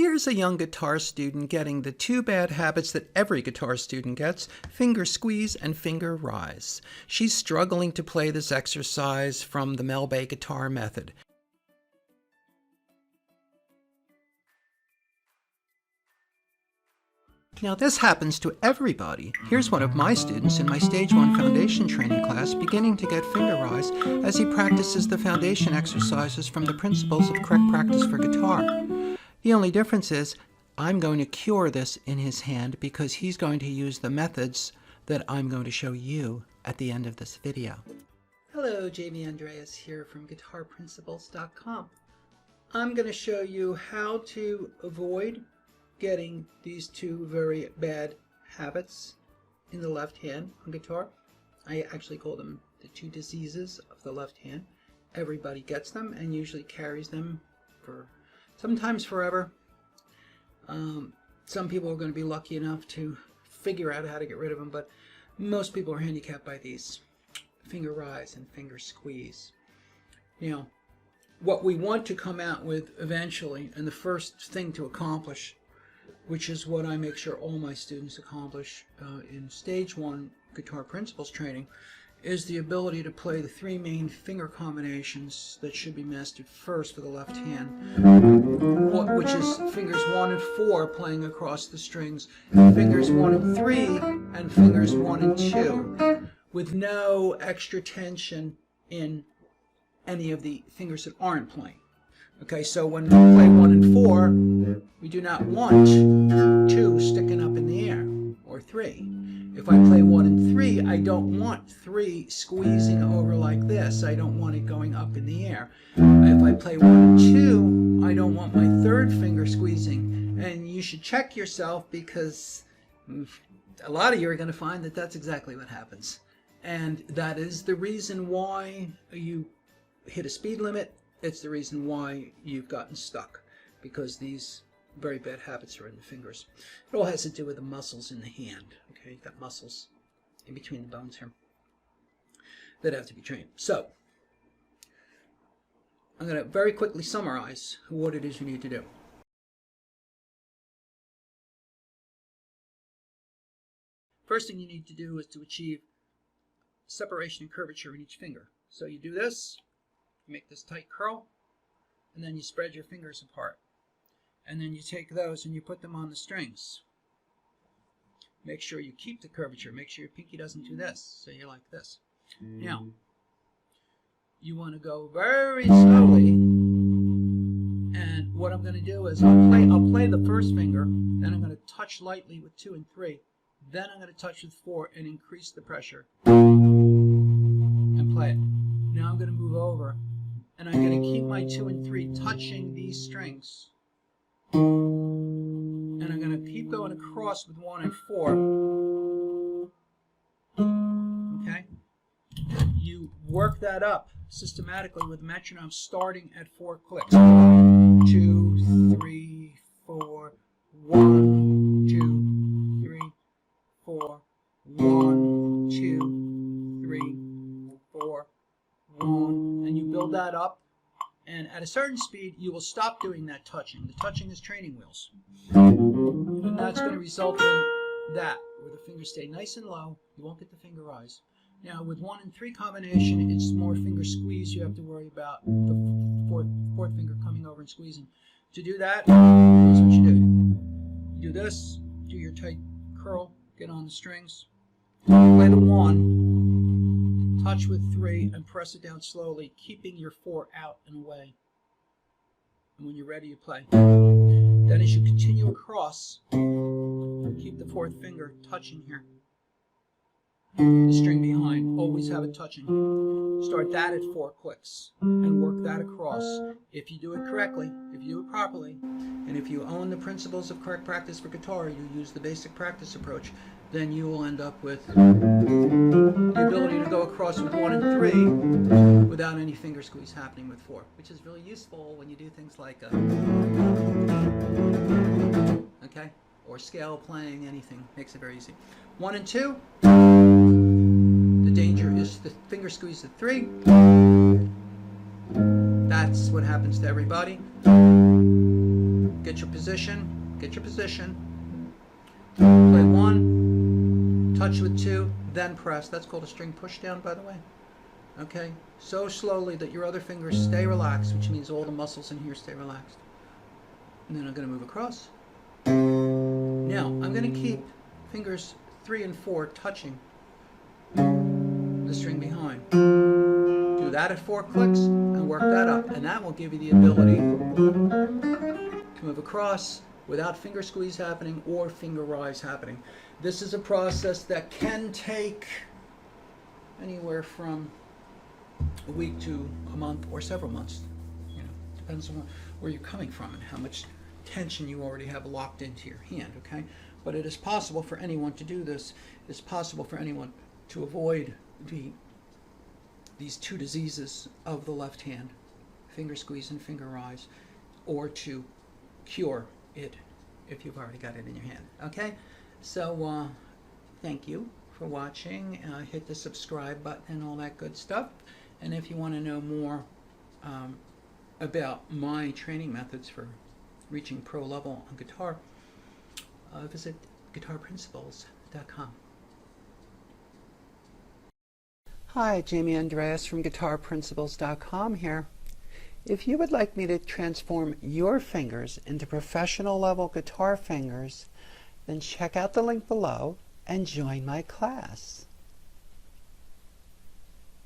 Here's a young guitar student getting the two bad habits that every guitar student gets: finger squeeze and finger rise. She's struggling to play this exercise from the Melba guitar method. Now this happens to everybody. Here's one of my students in my Stage 1 Foundation training class beginning to get finger rise as he practices the foundation exercises from the Principles of Correct Practice for Guitar. The only difference is I'm going to cure this in his hand because he's going to use the methods that I'm going to show you at the end of this video. Hello, Andreas here from GuitarPrinciples.com. I'm going to show you how to avoid getting these two very bad habits in the left hand on guitar. I actually call them the two diseases of the left hand. Everybody gets them and usually carries them for sometimes forever. Some people are going to be lucky enough to figure out how to get rid of them, but most people are handicapped by these: finger rise and finger squeeze. Now, what we want to come out with eventually, and the first thing to accomplish, which is what I make sure all my students accomplish in Stage 1 Guitar Principles training, is the ability to play the three main finger combinations that should be mastered first for the left hand, which is fingers 1 and 4 playing across the strings, fingers 1 and 3, and fingers 1 and 2, with no extra tension in any of the fingers that aren't playing. Okay, so when we play 1 and 4, we do not want 2 sticking up in the air, or 3. If I play 1 and 3, I don't want 3 squeezing over like this. I don't want it going up in the air. If I play 1 and 2, I don't want my third finger squeezing. And you should check yourself, because a lot of you are going to find that that's exactly what happens. And that is the reason why you hit a speed limit. It's the reason why you've gotten stuck, because these very bad habits are in the fingers. It all has to do with the muscles in the hand. Okay, you've got muscles in between the bones here that have to be trained. So, I'm going to very quickly summarize what it is you need to do. First thing you need to do is to achieve separation and curvature in each finger. So you do this, make this tight curl, and then you spread your fingers apart. And then you take those and you put them on the strings. Make sure you keep the curvature. Make sure your pinky doesn't do this. So you're like this. Now, you want to go very slowly. And what I'm going to do is I'll play the first finger, then I'm going to touch lightly with 2 and 3. Then I'm going to touch with 4 and increase the pressure. And play it. Now I'm going to move over, and I'm going to keep my 2 and 3 touching these strings. And I'm going to keep going across with 1 and 4. Okay? You work that up systematically with metronome starting at 4 clicks. 1, 2, 3, 4. 1, 2, 3, 4. 1, 2, 3, 4. 1. And you build that up. And at a certain speed, you will stop doing that touching. The touching is training wheels. And that's going to result in that, where the fingers stay nice and low. You won't get the finger rise. Now, with 1 and 3 combination, it's more finger squeeze. You have to worry about the fourth finger coming over and squeezing. To do that, here's what you do. You do this, do your tight curl, get on the strings, play the 1, touch with 3, and press it down slowly, keeping your 4 out and away. And when you're ready, you play. Then as you continue across, keep the 4th finger touching here. The string behind, always have it touching. Start that at 4 clicks and work that across. If you do it correctly, if you do it properly, and if you own the principles of correct practice for guitar, you use the basic practice approach, then you will end up with the ability to go across with 1 and 3 without any finger squeeze happening with 4, which is really useful when you do things like okay, or scale playing, anything. Makes it very easy. 1 and 2, the danger is the finger squeeze at 3. That's what happens to everybody. Get your position. Get your position. Play 1, touch with 2, then press. That's called a string push down, by the way. Okay? So slowly that your other fingers stay relaxed, which means all the muscles in here stay relaxed. And then I'm going to move across. Now, I'm going to keep fingers 3 and 4 touching the string behind. Do that at 4 clicks and work that up, and that will give you the ability to move across without finger squeeze happening or finger rise happening. This is a process that can take anywhere from a week to a month or several months. You know, depends on where you're coming from and how much tension you already have locked into your hand, okay? But it is possible for anyone to do this. It's possible for anyone to avoid these two diseases of the left hand, finger squeeze and finger rise, or to cure it if you've already got it in your hand, okay? So thank you for watching. Hit the subscribe button and all that good stuff. And if you want to know more about my training methods for reaching pro level on guitar, visit guitarprinciples.com. Hi, Jamie Andreas from guitarprinciples.com here. If you would like me to transform your fingers into professional level guitar fingers, then check out the link below and join my class.